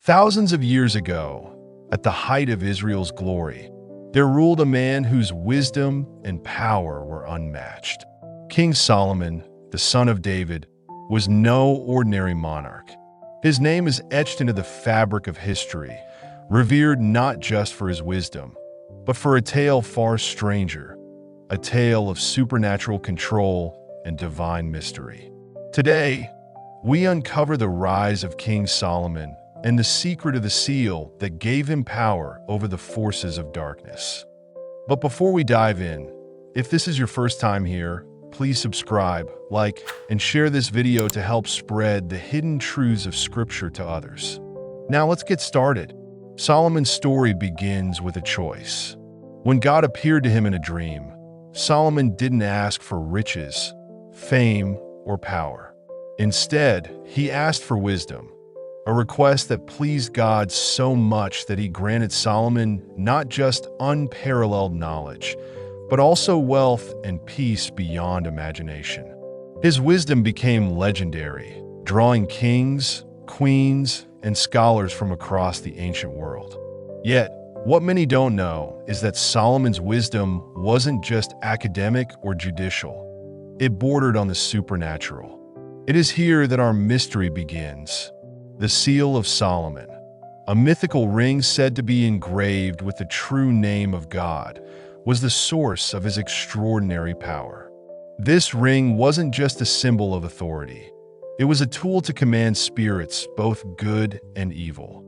Thousands of years ago, at the height of Israel's glory, there ruled a man whose wisdom and power were unmatched. King Solomon, the son of David, was no ordinary monarch. His name is etched into the fabric of history, revered not just for his wisdom, but for a tale far stranger, a tale of supernatural control and divine mystery. Today, we uncover the rise of King Solomon and the secret of the seal that gave him power over the forces of darkness. But before we dive in, if this is your first time here, please subscribe, like, and share this video to help spread the hidden truths of Scripture to others. Now let's get started. Solomon's story begins with a choice. When God appeared to him in a dream, Solomon didn't ask for riches, fame, or power. Instead, he asked for wisdom, a request that pleased God so much that he granted Solomon not just unparalleled knowledge, but also wealth and peace beyond imagination. His wisdom became legendary, drawing kings, queens, and scholars from across the ancient world. Yet, what many don't know is that Solomon's wisdom wasn't just academic or judicial. It bordered on the supernatural. It is here that our mystery begins. The Seal of Solomon, a mythical ring said to be engraved with the true name of God, was the source of his extraordinary power. This ring wasn't just a symbol of authority. It was a tool to command spirits, both good and evil.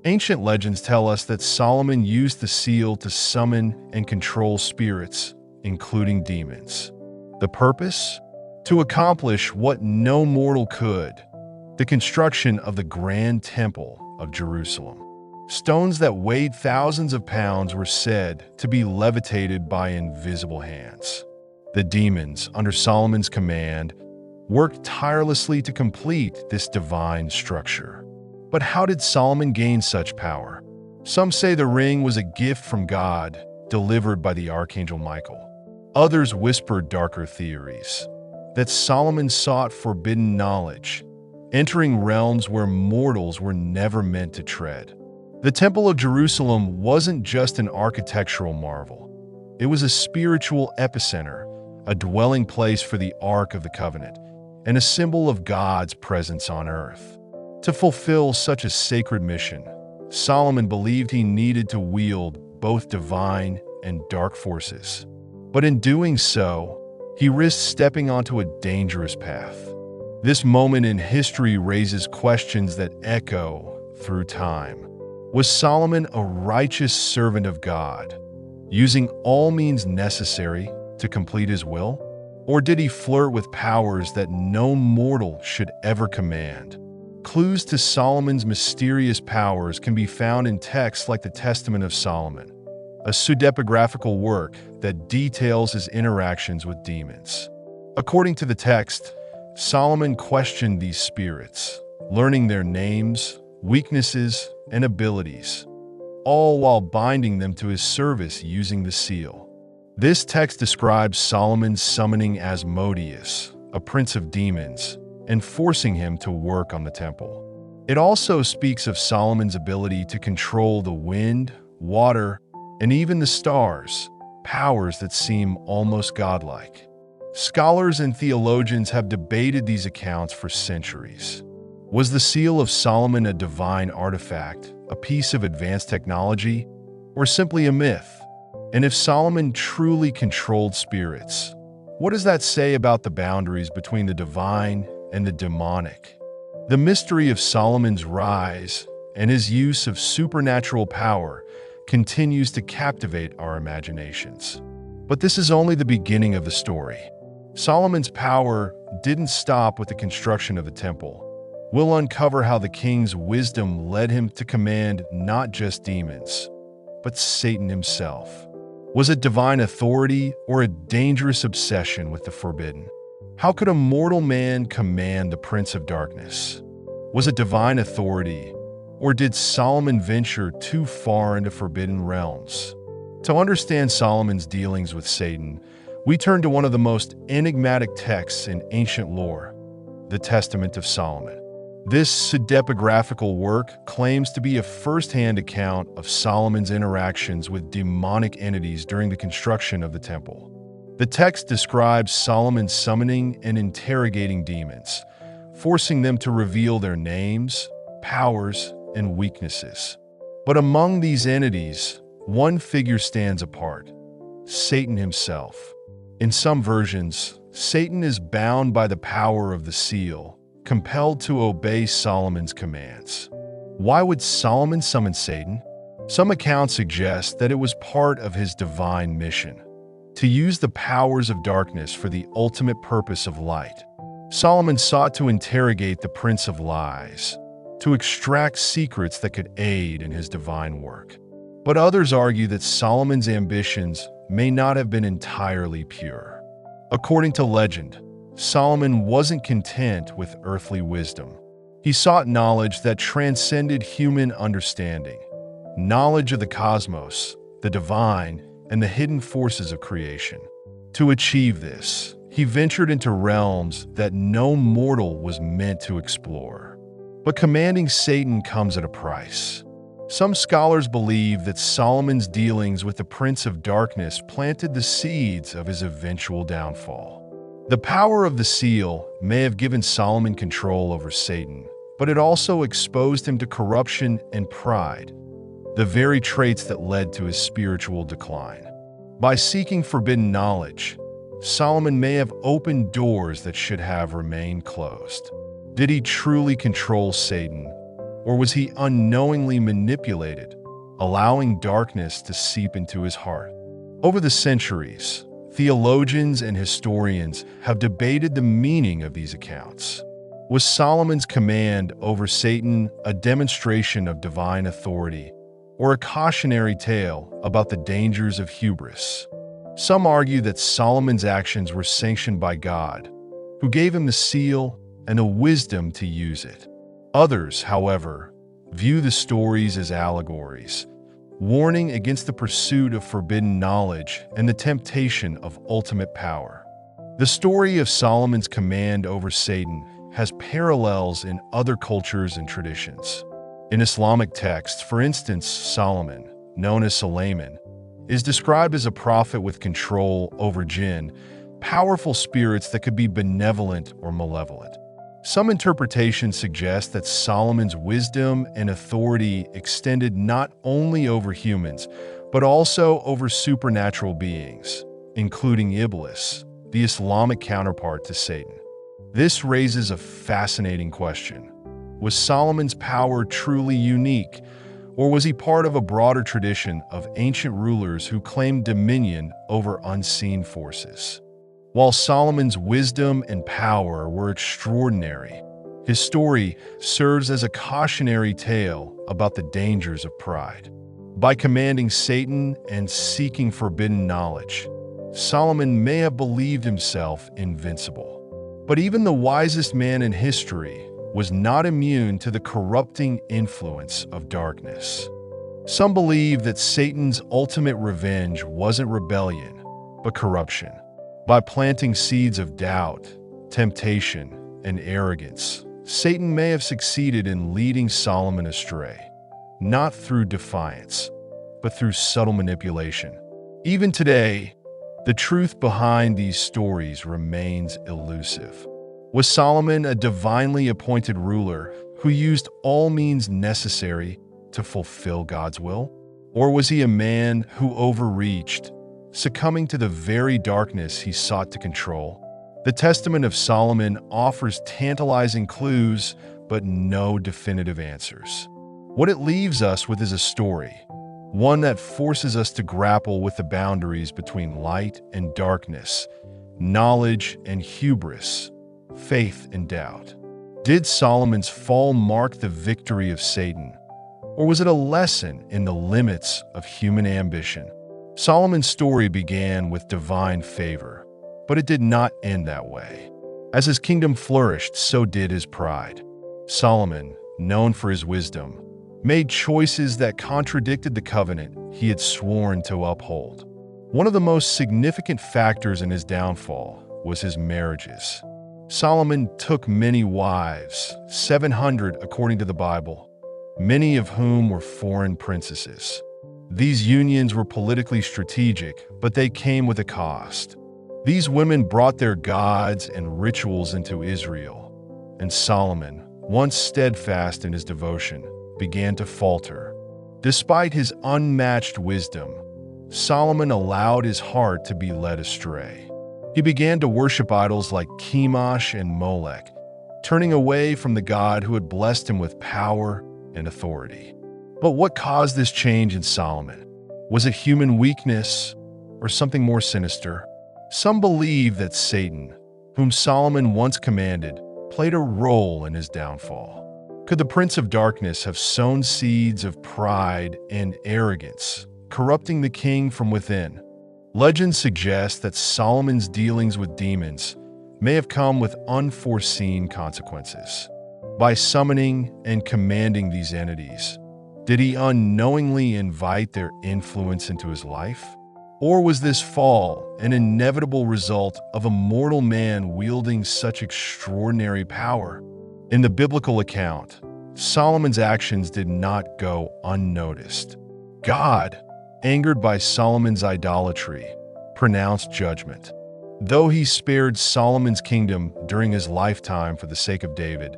Ancient legends tell us that Solomon used the seal to summon and control spirits, including demons. The purpose? To accomplish what no mortal could: the construction of the Grand Temple of Jerusalem. Stones that weighed thousands of pounds were said to be levitated by invisible hands. The demons, under Solomon's command, worked tirelessly to complete this divine structure. But how did Solomon gain such power? Some say the ring was a gift from God, delivered by the archangel Michael. Others whispered darker theories, that Solomon sought forbidden knowledge, entering realms where mortals were never meant to tread. The Temple of Jerusalem wasn't just an architectural marvel. It was a spiritual epicenter, a dwelling place for the Ark of the Covenant, and a symbol of God's presence on earth. To fulfill such a sacred mission, Solomon believed he needed to wield both divine and dark forces. But in doing so, he risked stepping onto a dangerous path. This moment in history raises questions that echo through time. Was Solomon a righteous servant of God, using all means necessary to complete his will? Or did he flirt with powers that no mortal should ever command? Clues to Solomon's mysterious powers can be found in texts like the Testament of Solomon, a pseudepigraphical work that details his interactions with demons. According to the text, Solomon questioned these spirits, learning their names, weaknesses, and abilities, all while binding them to his service using the seal. This text describes Solomon's summoning Asmodeus, a prince of demons, and forcing him to work on the temple. It also speaks of Solomon's ability to control the wind, water, and even the stars, powers that seem almost godlike. Scholars and theologians have debated these accounts for centuries. Was the Seal of Solomon a divine artifact, a piece of advanced technology, or simply a myth? And if Solomon truly controlled spirits, what does that say about the boundaries between the divine and the demonic? The mystery of Solomon's rise and his use of supernatural power continues to captivate our imaginations. But this is only the beginning of the story. Solomon's power didn't stop with the construction of the temple. We'll uncover how the king's wisdom led him to command not just demons, but Satan himself. Was it divine authority or a dangerous obsession with the forbidden? How could a mortal man command the Prince of Darkness? Was it divine authority, or did Solomon venture too far into forbidden realms? To understand Solomon's dealings with Satan, we turn to one of the most enigmatic texts in ancient lore, the Testament of Solomon. This pseudepigraphical work claims to be a first-hand account of Solomon's interactions with demonic entities during the construction of the temple. The text describes Solomon summoning and interrogating demons, forcing them to reveal their names, powers, and weaknesses. But among these entities, one figure stands apart: Satan himself. In some versions, Satan is bound by the power of the seal, compelled to obey Solomon's commands. Why would Solomon summon Satan? Some accounts suggest that it was part of his divine mission, to use the powers of darkness for the ultimate purpose of light. Solomon sought to interrogate the Prince of Lies, to extract secrets that could aid in his divine work. But others argue that Solomon's ambitions may not have been entirely pure. According to legend, Solomon wasn't content with earthly wisdom. He sought knowledge that transcended human understanding, knowledge of the cosmos, the divine, and the hidden forces of creation. To achieve this, he ventured into realms that no mortal was meant to explore. But commanding Satan comes at a price. Some scholars believe that Solomon's dealings with the Prince of Darkness planted the seeds of his eventual downfall. The power of the seal may have given Solomon control over Satan, but it also exposed him to corruption and pride, the very traits that led to his spiritual decline. By seeking forbidden knowledge, Solomon may have opened doors that should have remained closed. Did he truly control Satan, or was he unknowingly manipulated, allowing darkness to seep into his heart? Over the centuries, theologians and historians have debated the meaning of these accounts. Was Solomon's command over Satan a demonstration of divine authority, or a cautionary tale about the dangers of hubris? Some argue that Solomon's actions were sanctioned by God, who gave him the seal and the wisdom to use it. Others, however, view the stories as allegories, warning against the pursuit of forbidden knowledge and the temptation of ultimate power. The story of Solomon's command over Satan has parallels in other cultures and traditions. In Islamic texts, for instance, Solomon, known as Suleiman, is described as a prophet with control over jinn, powerful spirits that could be benevolent or malevolent. Some interpretations suggest that Solomon's wisdom and authority extended not only over humans, but also over supernatural beings, including Iblis, the Islamic counterpart to Satan. This raises a fascinating question. Was Solomon's power truly unique, or was he part of a broader tradition of ancient rulers who claimed dominion over unseen forces? While Solomon's wisdom and power were extraordinary, his story serves as a cautionary tale about the dangers of pride. By commanding Satan and seeking forbidden knowledge, Solomon may have believed himself invincible. But even the wisest man in history was not immune to the corrupting influence of darkness. Some believe that Satan's ultimate revenge wasn't rebellion, but corruption. By planting seeds of doubt, temptation, and arrogance, Satan may have succeeded in leading Solomon astray, not through defiance, but through subtle manipulation. Even today, the truth behind these stories remains elusive. Was Solomon a divinely appointed ruler who used all means necessary to fulfill God's will? Or was he a man who overreached, succumbing to the very darkness he sought to control? The Testament of Solomon offers tantalizing clues, but no definitive answers. What it leaves us with is a story, one that forces us to grapple with the boundaries between light and darkness, knowledge and hubris, faith and doubt. Did Solomon's fall mark the victory of Satan, or was it a lesson in the limits of human ambition? Solomon's story began with divine favor, but it did not end that way. As his kingdom flourished, so did his pride. Solomon, known for his wisdom, made choices that contradicted the covenant he had sworn to uphold. One of the most significant factors in his downfall was his marriages. Solomon took many wives, 700 according to the Bible, many of whom were foreign princesses. These unions were politically strategic, but they came with a cost. These women brought their gods and rituals into Israel, and Solomon, once steadfast in his devotion, began to falter. Despite his unmatched wisdom, Solomon allowed his heart to be led astray. He began to worship idols like Chemosh and Molech, turning away from the God who had blessed him with power and authority. But what caused this change in Solomon? Was it human weakness or something more sinister? Some believe that Satan, whom Solomon once commanded, played a role in his downfall. Could the Prince of Darkness have sown seeds of pride and arrogance, corrupting the king from within? Legends suggest that Solomon's dealings with demons may have come with unforeseen consequences. By summoning and commanding these entities, did he unknowingly invite their influence into his life? Or was this fall an inevitable result of a mortal man wielding such extraordinary power? In the biblical account, Solomon's actions did not go unnoticed. God, angered by Solomon's idolatry, pronounced judgment. Though he spared Solomon's kingdom during his lifetime for the sake of David,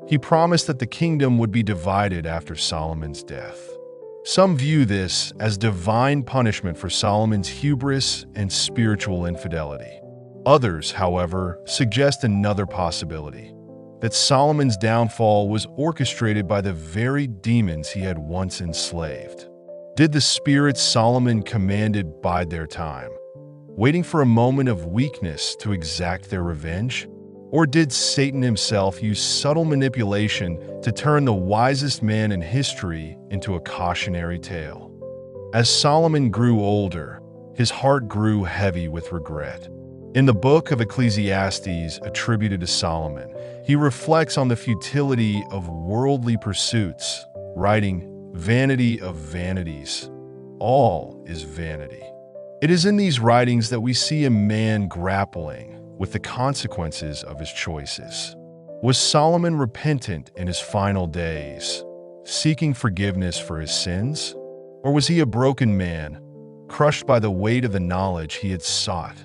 he promised that the kingdom would be divided after Solomon's death. Some view this as divine punishment for Solomon's hubris and spiritual infidelity. Others, however, suggest another possibility, that Solomon's downfall was orchestrated by the very demons he had once enslaved. Did the spirits Solomon commanded bide their time, waiting for a moment of weakness to exact their revenge? Or did Satan himself use subtle manipulation to turn the wisest man in history into a cautionary tale? As Solomon grew older, his heart grew heavy with regret. In the book of Ecclesiastes attributed to Solomon, he reflects on the futility of worldly pursuits, writing, "Vanity of vanities, all is vanity." It is in these writings that we see a man grappling with the consequences of his choices. Was Solomon repentant in his final days, seeking forgiveness for his sins? Or was he a broken man, crushed by the weight of the knowledge he had sought?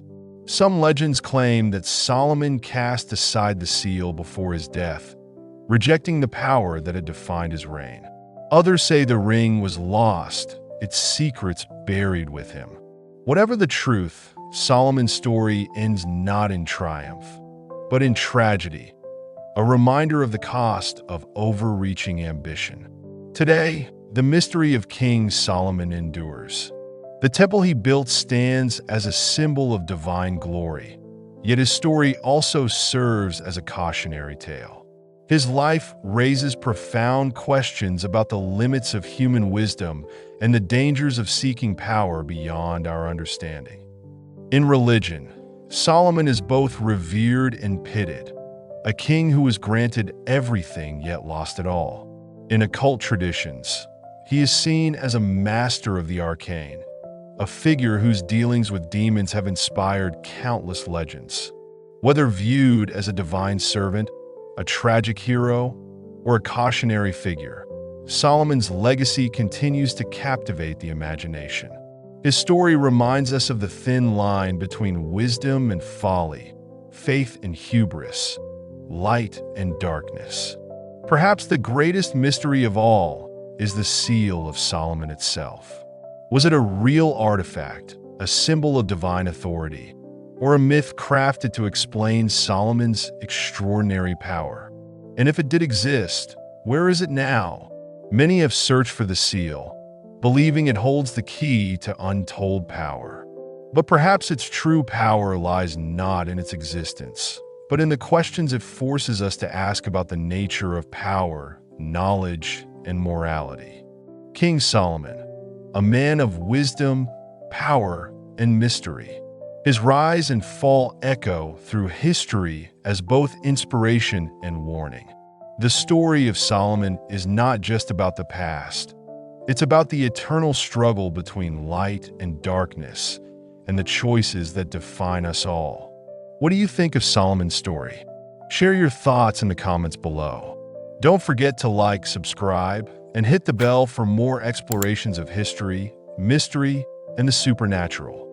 Some legends claim that Solomon cast aside the seal before his death, rejecting the power that had defined his reign. Others say the ring was lost, its secrets buried with him. Whatever the truth, Solomon's story ends not in triumph, but in tragedy, a reminder of the cost of overreaching ambition. Today, the mystery of King Solomon endures. The temple he built stands as a symbol of divine glory, yet his story also serves as a cautionary tale. His life raises profound questions about the limits of human wisdom and the dangers of seeking power beyond our understanding. In religion, Solomon is both revered and pitied, a king who was granted everything yet lost it all. In occult traditions, he is seen as a master of the arcane, a figure whose dealings with demons have inspired countless legends. Whether viewed as a divine servant, a tragic hero, or a cautionary figure, Solomon's legacy continues to captivate the imagination. His story reminds us of the thin line between wisdom and folly, faith and hubris, light and darkness. Perhaps the greatest mystery of all is the seal of Solomon itself. Was it a real artifact, a symbol of divine authority, or a myth crafted to explain Solomon's extraordinary power? And if it did exist, where is it now? Many have searched for the seal, believing it holds the key to untold power. But perhaps its true power lies not in its existence, but in the questions it forces us to ask about the nature of power, knowledge, and morality. King Solomon, a man of wisdom, power, and mystery. His rise and fall echo through history as both inspiration and warning. The story of Solomon is not just about the past. It's about the eternal struggle between light and darkness and the choices that define us all. What do you think of Solomon's story? Share your thoughts in the comments below. Don't forget to like, subscribe, and hit the bell for more explorations of history, mystery, and the supernatural.